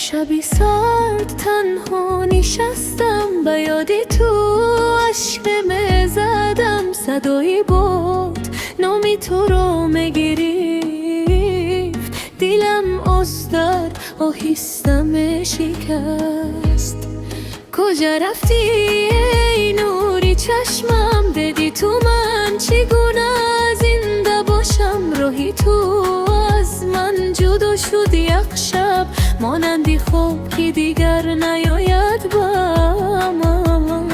شبی سرد تنها نشستم، به یاد تو عشقم زدم. صدایی بود نامی تو رو میگریف، دلم آستر آهستم شکست. کجا رفتی ای نوری چشمم؟ دیدی تو من چگونه زنده باشم؟ راهی تو از من جدا شد یک شب، مانندی خوب که دیگر نیاید با من.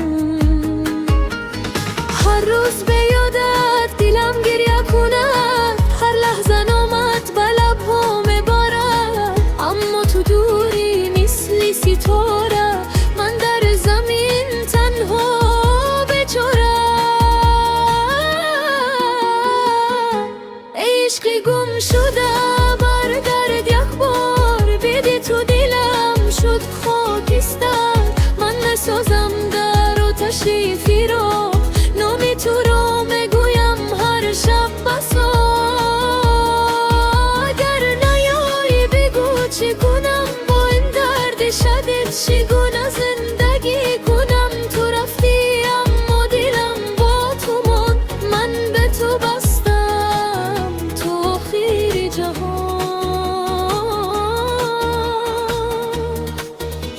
هر روز به یادت دلم گریه کند، هر لحظه نامت به لب‌ها میبارد. اما تو دوری مثل ستاره، من در زمین تنها بیچاره. عشقی گم شده برگرد یک بار، بیدی تو دلم شد خاکستر. من نسازم در آتش فراق، نامی تو را میگویم هر شب بسا. اگر نیایی بگو چی کنم با این درد شدید، چگونه زندگی کنم؟ تو رفتی اما دلم با تو ماند، من به تو بستم تو آخر جهان.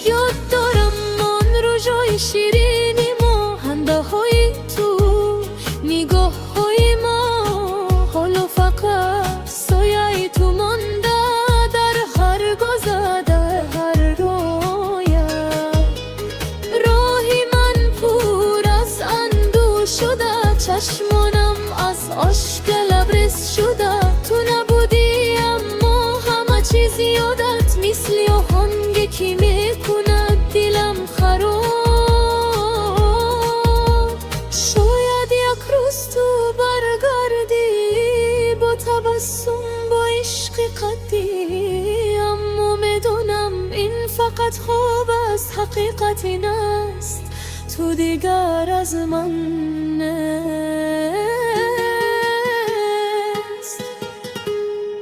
یاد دارم من روزای شیرینی ما، خنده های تو، نگاه های ما. حالا فقط سایه تو مانده در هر گذر، در هر رویه. راهی من پر از اندوه شده، چشمانم از اشک لبریز شده. تو نبودی اما همه چیز یادت مثل آهنگی که میکند دلم خراب. شاید یک روز تو برگردی با تبسم، با عشق قدی. اما میدونم این فقط خواب است، حقیقت این است تو دیگر از من نیست.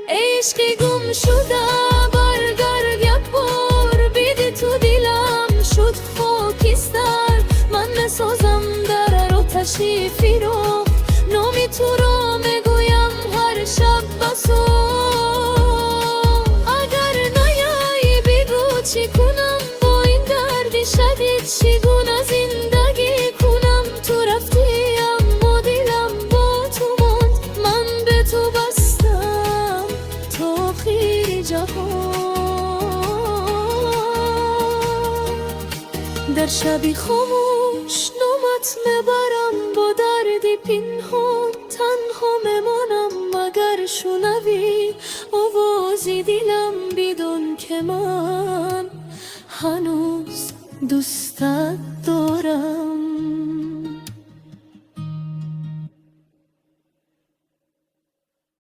عشقی گم شده برگرد یک بار، بیدی تو دلم شد خاکستر. من نسازم در آتش فراق، نامی تو را میگویم هر شب بسا. اگر نیایی بگو چی کنم با این درد شدید، چگونه زندگی کنم؟ تو رفتی اما دلم با تو ماند، من به تو بستم تا آخر جهان. در شبی خاموش نامت میبرم، با دردی پنهان تنها میمانم. مگر شنوی آوازی دلم، بدون که من هنوز دوستت دارم.